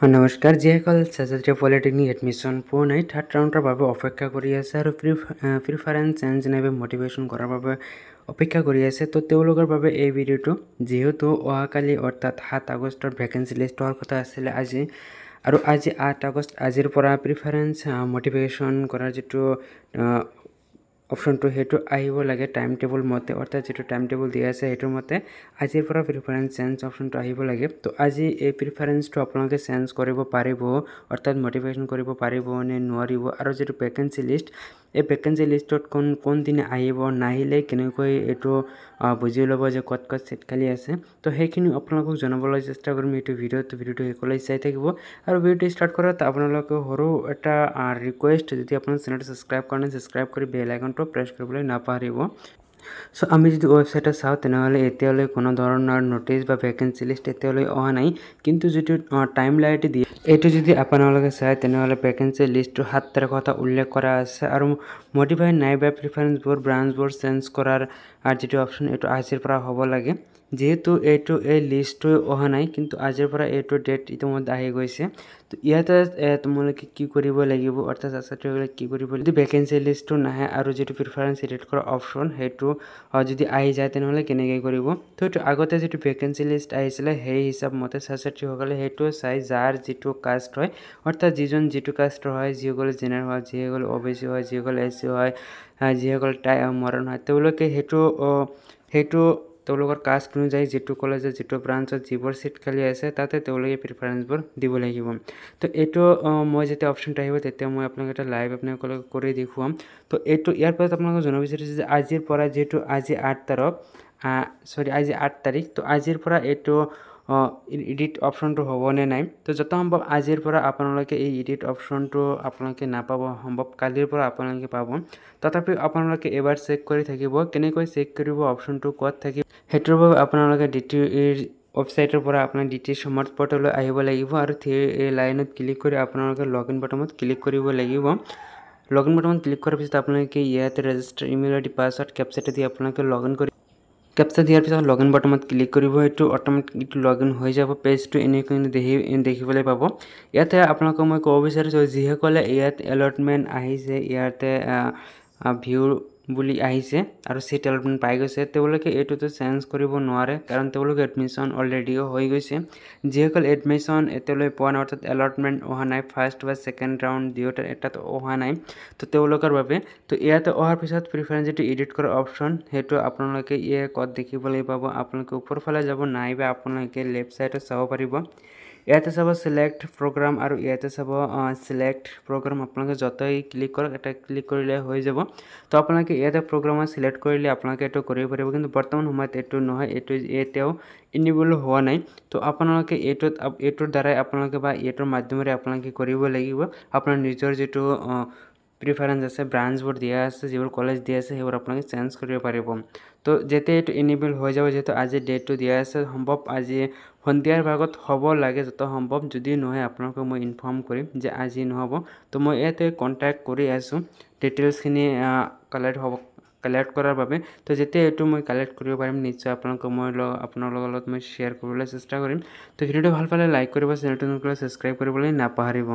নমস্কাৰ যিসকল ছাত্ৰী পলিটেকনিক এডমিশ্যন পোৱা নাই থাৰ্ড ৰাউণ্ডৰ বাবে অপেক্ষা কৰি আছে আৰু প্ৰিফাৰেঞ্চ চেঞ্জ নাইবা মটিভেশ্যন কৰাৰ বাবে অপেক্ষা কৰি আছে তো তেওঁলোকৰ বাবে এই ভিডিঅ'টো যিহেতু অহাকালি অৰ্থাৎ 7 আগষ্টত ভেকেঞ্চি লিষ্ট হোৱাৰ কথা আছিলে আজি 8 আগষ্ট আজিৰ পৰা প্ৰিফাৰেঞ্চ মটিভেশ্যন কৰাৰ যিটো অপশ্যনটো সেইটো আহিব লাগে টাইম টেবুল মতে অৰ্থাৎ যিটো টাইম টেবুল দিয়া আছে সেইটোৰ মতে আজিৰ পৰা প্ৰিফাৰেঞ্চ চেঞ্জ অপশ্যনটো আহিব লাগে তো আজি এই প্ৰিফাৰেঞ্চটো আপোনালোকে চেঞ্জ কৰিব পাৰিব অৰ্থাৎ মটিভেশ্যন কৰিব পাৰিব নে নোৱাৰিব আৰু যিটো ভেকেঞ্চি লিষ্ট এই ভেকেঞ্চি লিষ্টত কোন দিনে আহিব নাহিলে কেনেকৈ এইটো বুজি ল'ব যে ক'ত চিট খালী আছে তো সেইখিনি আপোনালোকক জনাবলৈ চেষ্টা কৰিম এইটো ভিডিঅ'টো শেষলৈ চাই থাকিব আৰু ভিডিঅ'টো ষ্টাৰ্ট কৰাত আপোনালোকে সৰু এটা ৰিকুৱেষ্ট যদি আপোনাৰ চেনেলটো ছাবস্ক্ৰাইব কৰা নাই ছাবস্ক্ৰাইব কৰি বেল আইকনটো প্ৰেছ কৰিবলৈ নাপাহৰিব সো আমি যদি ওয়েবসাইটে চাওঁ তেনেহ'লে এতিয়ালৈ কোনো ধৰণৰ নোটিছ বা ভেকেঞ্চি লিষ্ট এতিয়ালৈ অহা নাই কিন্তু যিটো টাইম লাইনটো দিয়ে এইটো যদি আপোনালোকে চায় তেনেহ'লে ভেকেঞ্চি লিষ্টটো 7 তাৰিখত উল্লেখ কৰা আছে আৰু মডিফাই নাইবা প্ৰিফাৰেঞ্চবোৰ ব্ৰাঞ্চবোৰ চেঞ্জ কৰাৰ যিটো অপশ্যন এইটো আজিৰ পৰা হ'ব লাগে যেহেতু এই লিষ্টটো অহা নাই কিন্তু আজিৰ পৰা এইটো ডেট ইতিমধ্যে আহি গৈছে তো ইয়াতে তোমালোকে কি কৰিব লাগিব অৰ্থাৎ ছাত্ৰীসকলে কি কৰিব যদি ভেকেঞ্চি লিষ্টটো নাহে আৰু যিটো প্ৰিফাৰেঞ্চ এডিট কৰা অপশ্যন সেইটো যদি আহি যায় তেনেহ'লে কেনেকৈ কৰিব তো এইটো আগতে যিটো ভেকেঞ্চি লিষ্ট আহিছিলে সেই হিচাপ মতে ছাত্ৰীসকলে সেইটো চাই যাৰ যিটো কাষ্ট হয় অৰ্থাৎ যিটো কাষ্টৰ হয় যিসকল জেনেৰেল হয় যিসকল OBC হয় যিসকল SC হয় যিসকল মডাৰ্ণ হয় তেওঁলোকে সেইটো তেওঁলোকৰ কাষ্ট অনুযায়ী যিটো কলেজত যিটো ব্ৰাঞ্চত যিবোৰ চিট খালী আছে তাতে তেওঁলোকে প্ৰিফাৰেঞ্চবোৰ দিব লাগিব তো এইটো মই যেতিয়া অপশ্যনটো আহিব তেতিয়া মই আপোনালোকে এটা লাইভ আপোনালোকক কৰি দেখুৱাম তো এইটো ইয়াৰ পাছত আপোনালোকক জনাব বিচাৰিছোঁ যে আজিৰ পৰা যিহেতু আজি 8 তাৰিখ তো আজিৰ পৰা এইটো এডিট অপশ্যনটো হ'ব নে নাই তো যত সম্ভৱ আজিৰ পৰা আপোনালোকে এই এডিট অপশ্যনটো আপোনালোকে নাপাব সম্ভৱ কালিৰ পৰা আপোনালোকে পাব তথাপি আপোনালোকে এবাৰ চেক কৰি থাকিব কেনেকৈ চেক কৰিব অপশ্যনটো ক'ত থাকিব সেইটোৰ বাবে আপোনালোকে ৱেবছাইটৰ পৰা আপোনাৰ স্মাৰ্ট পৰ্টেললৈ আহিব লাগিব আৰু এই লাইনত ক্লিক কৰি আপোনালোকে লগইন বাটনত ক্লিক কৰিব লাগিব লগইন বাটনত ক্লিক কৰাৰ পিছত আপোনালোকে ইয়াতে ৰেজিষ্টাৰ ইমেইল আইডি পাছৱৰ্ড কেপচাটো দি আপোনালোকে লগইন কৰি কেপচা দিয়াৰ পিছত লগইন বাটনত ক্লিক কৰিব এইটো অট'মেটিক লগইন হৈ যাব পেজটো এনেকৈ দেখিবলৈ পাব ইয়াতে আপোনালোকক মই ক'ব বিচাৰিছোঁ যিসকলে ইয়াত এলটমেণ্ট আহিছে ইয়াতে ভিউ বুলি আহিছে আৰু চিট এলটমেণ্ট পাই গৈছে তেওঁলোকে এইটোতো চেঞ্জ কৰিব নোৱাৰে কাৰণ তেওঁলোকে এডমিশ্যন অলৰেডিও হৈ গৈছে যিসকল এডমিশ্যন এতিয়ালৈ পোৱা নাই অৰ্থাৎ এলটমেণ্ট অহা নাই ফাৰ্ষ্ট বা ছেকেণ্ড ৰাউণ্ড দুয়োটা এটাত অহা নাই তো তেওঁলোকৰ বাবে তো ইয়াতে অহাৰ পিছত প্ৰিফাৰেঞ্চ যিটো এডিট কৰা অপশ্যন সেইটো আপোনালোকে ক'ত দেখিবলৈ পাব আপোনালোকে ওপৰ ফালে যাব নাইবা আপোনালোকে লেফ্ট ছাইডত চাব পাৰিব ইয়াতে চাব সিলেক্ট প্ৰগ্ৰাম আৰু ইয়াতে চাব সিলেক্ট প্ৰগ্ৰাম আপোনালোকে য'তেই ক্লিক কৰক এটা ক্লিক কৰিলে হৈ যাব তো আপোনালোকে ইয়াতে প্ৰগ্ৰামত সিলেক্ট কৰিলে আপোনালোকে এইটো কৰিব পাৰিব কিন্তু বৰ্তমান সময়ত এইটো নহয় এইটো এতিয়াও ইনেবল হোৱা নাই তো আপোনালোকে এইটোৰ দ্বাৰাই আপোনালোকে বা এইটোৰ মাধ্যমেৰে আপোনালোকে কৰিব লাগিব আপোনাৰ নিজৰ যিটো প্ৰিফাৰেঞ্চ আছে ব্ৰাঞ্চবোৰ দিয়া আছে যিবোৰ কলেজ দিয়া আছে সেইবোৰ আপোনালোকে চেঞ্জ কৰিব পাৰিব তো যেতিয়া এইটো ইনেবল হৈ যাব যিহেতু আজি ডেটটো দিয়া আছে সম্ভৱ আজি সন্ধিয়াৰ ভাগত হ'ব লাগে যত সম্ভৱ যদি নহয় আপোনালোকক মই ইনফৰ্ম কৰিম যে আজি নহ'ব তো মই ইয়াতে কণ্টেক্ট কৰি আছোঁ ডিটেইলছখিনি কালেক্ট কৰাৰ বাবে তো যেতিয়া এইটো মই কালেক্ট কৰিব পাৰিম নিশ্চয় আপোনাৰ লগত মই শ্বেয়াৰ কৰিবলৈ চেষ্টা কৰিম তো ভিডিঅ'টো ভাল পালে লাইক কৰিব চেনেলটো ছাবস্ক্ৰাইব কৰিবলৈ নাপাহৰিব